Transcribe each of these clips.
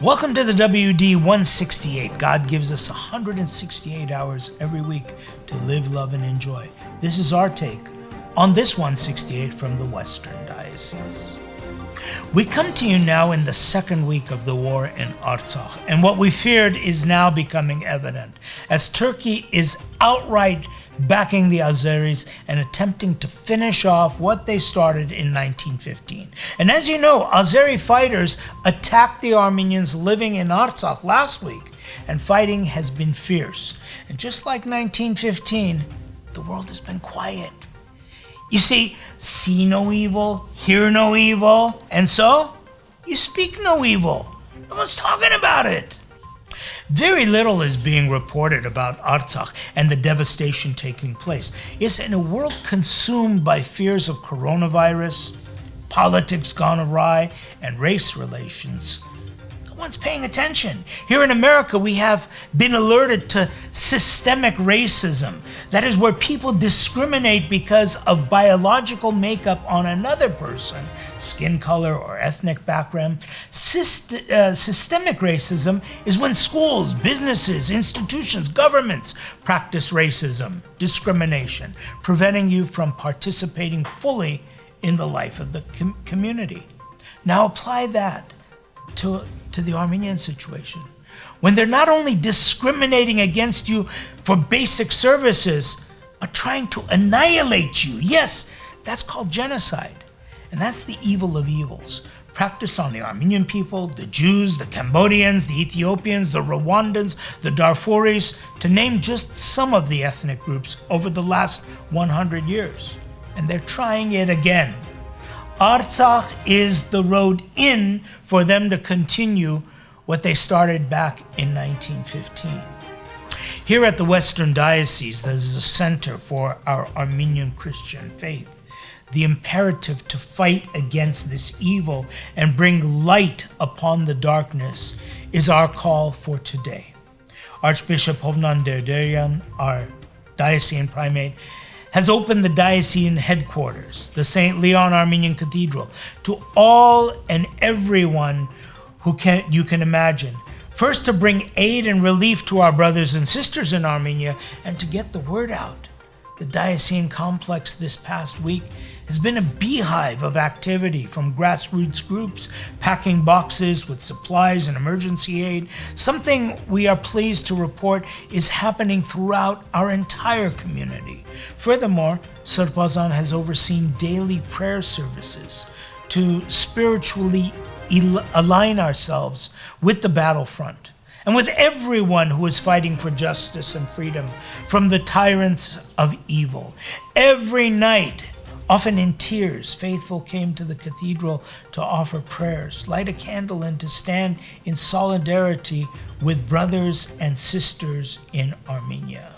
Welcome to the WD168. God gives us 168 hours every week to live, love, and enjoy. This is our take on this 168 from the Western Diocese. We come to you now in the second week of the war in Artsakh, and what we feared is now becoming evident, as Turkey is outright backing the Azeris and attempting to finish off what they started in 1915. And as you know, Azeri fighters attacked the Armenians living in Artsakh last week, and fighting has been fierce. And just like 1915, the world has been quiet. You see no evil, hear no evil, and so you speak no evil. No one's talking about it. Very little is being reported about Artsakh and the devastation taking place. Yes, in a world consumed by fears of coronavirus, politics gone awry, and race relations, no one's paying attention. Here in America, we have been alerted to systemic racism. That is where people discriminate because of biological makeup on another person, skin color or ethnic background. Systemic racism is when schools, businesses, institutions, governments practice racism, discrimination, preventing you from participating fully in the life of the community. Now apply that to the Armenian situation, when they're not only discriminating against you for basic services, but trying to annihilate you. Yes, that's called genocide. And that's the evil of evils, practiced on the Armenian people, the Jews, the Cambodians, the Ethiopians, the Rwandans, the Darfuris, to name just some of the ethnic groups over the last 100 years. And they're trying it again. Artsakh is the road in for them to continue what they started back in 1915. Here at the Western Diocese, there's a center for our Armenian Christian faith. The imperative to fight against this evil and bring light upon the darkness is our call for today. Archbishop Hovnan Derderian, our diocesan primate, has opened the diocesan headquarters, the St. Leon Armenian Cathedral, to all and everyone you can imagine. First, to bring aid and relief to our brothers and sisters in Armenia and to get the word out. The diocesan complex this past week has been a beehive of activity, from grassroots groups packing boxes with supplies and emergency aid. Something we are pleased to report is happening throughout our entire community. Furthermore, Sarpazan has overseen daily prayer services to spiritually align ourselves with the battlefront and with everyone who is fighting for justice and freedom from the tyrants of evil. Every night, often in tears, faithful came to the cathedral to offer prayers, light a candle, and to stand in solidarity with brothers and sisters in Armenia.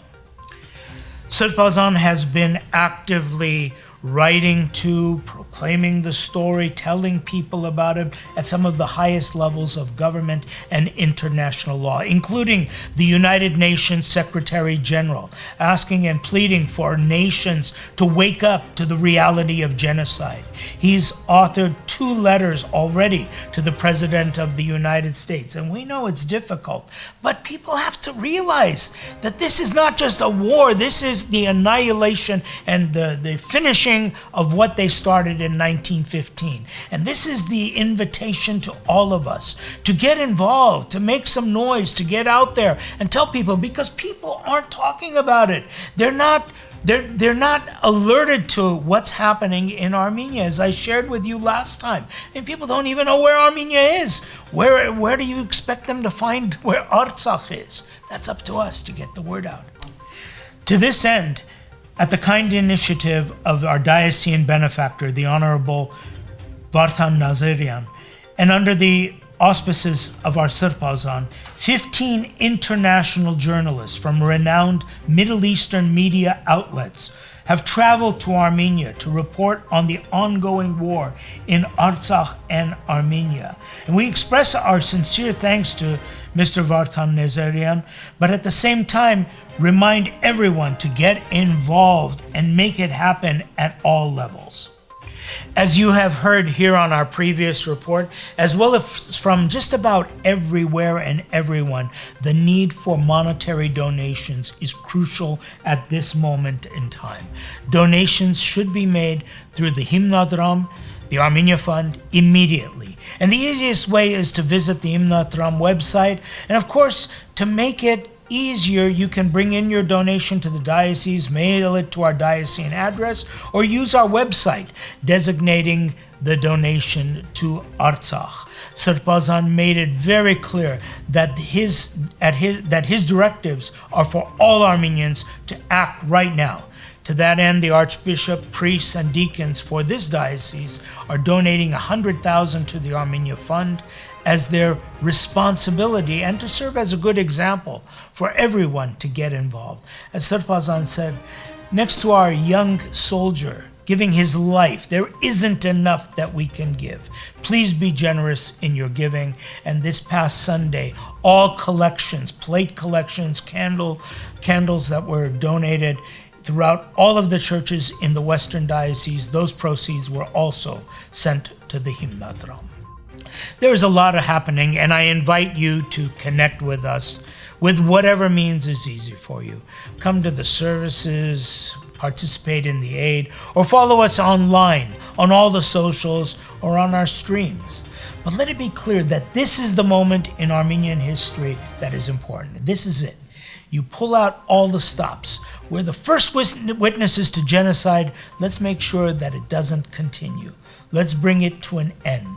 Sarpazan has been actively writing to, proclaiming the story, telling people about it at some of the highest levels of government and international law, including the United Nations Secretary General, asking and pleading for nations to wake up to the reality of genocide. He's authored 2 letters already to the President of the United States, and we know it's difficult, but people have to realize that this is not just a war, this is the annihilation and the finishing of what they started in 1915. And this is the invitation to all of us to get involved, to make some noise, to get out there and tell people, because people aren't talking about it. They're not alerted to what's happening in Armenia, as I shared with you last time. And people don't even know where Armenia is. Where do you expect them to find where Artsakh is? That's up to us to get the word out. To this end, at the kind initiative of our diocesan benefactor, the Honorable Vartan Nazarian, and under the auspices of our Sarpazan, 15 international journalists from renowned Middle Eastern media outlets have traveled to Armenia to report on the ongoing war in Artsakh and Armenia. And we express our sincere thanks to Mr. Vartan Nazarian, but at the same time, remind everyone to get involved and make it happen at all levels. As you have heard here on our previous report, as well as from just about everywhere and everyone, the need for monetary donations is crucial at this moment in time. Donations should be made through the Himnadram, the Armenia Fund, immediately. And the easiest way is to visit the Himnadram website. And of course, to make it easier, you can bring in your donation to the diocese, mail it to our diocesan address, or use our website designating the donation to Artsakh. Sarpazan made it very clear that his directives are for all Armenians to act right now. To that end, the Archbishop, priests, and deacons for this diocese are donating 100,000 to the Armenia Fund as their responsibility and to serve as a good example for everyone to get involved. As Sarpazan said, next to our young soldier giving his life, there isn't enough that we can give. Please be generous in your giving. And this past Sunday, all collections, plate collections, candles that were donated throughout all of the churches in the Western Diocese, those proceeds were also sent to the Himnadram. There is a lot happening, and I invite you to connect with us with whatever means is easy for you. Come to the services, participate in the aid, or follow us online on all the socials or on our streams. But let it be clear that this is the moment in Armenian history that is important. This is it. You pull out all the stops. We're the first witnesses to genocide. Let's make sure that it doesn't continue. Let's bring it to an end.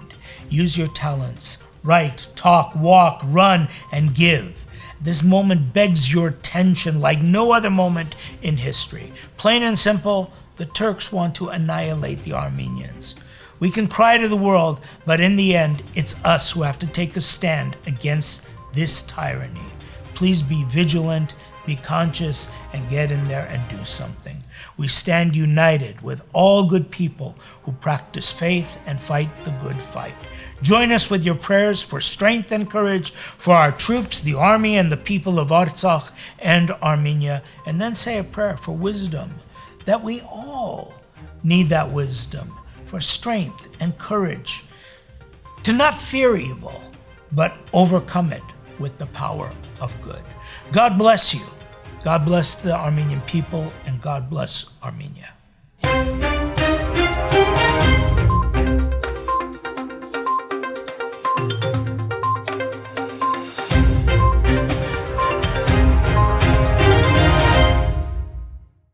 Use your talents. Write, talk, walk, run, and give. This moment begs your attention like no other moment in history. Plain and simple, the Turks want to annihilate the Armenians. We can cry to the world, but in the end, it's us who have to take a stand against this tyranny. Please be vigilant, be conscious, and get in there and do something. We stand united with all good people who practice faith and fight the good fight. Join us with your prayers for strength and courage for our troops, the army, and the people of Artsakh and Armenia. And then say a prayer for wisdom, that we all need that wisdom, for strength and courage to not fear evil, but overcome it with the power of good. God bless you. God bless the Armenian people, and God bless Armenia.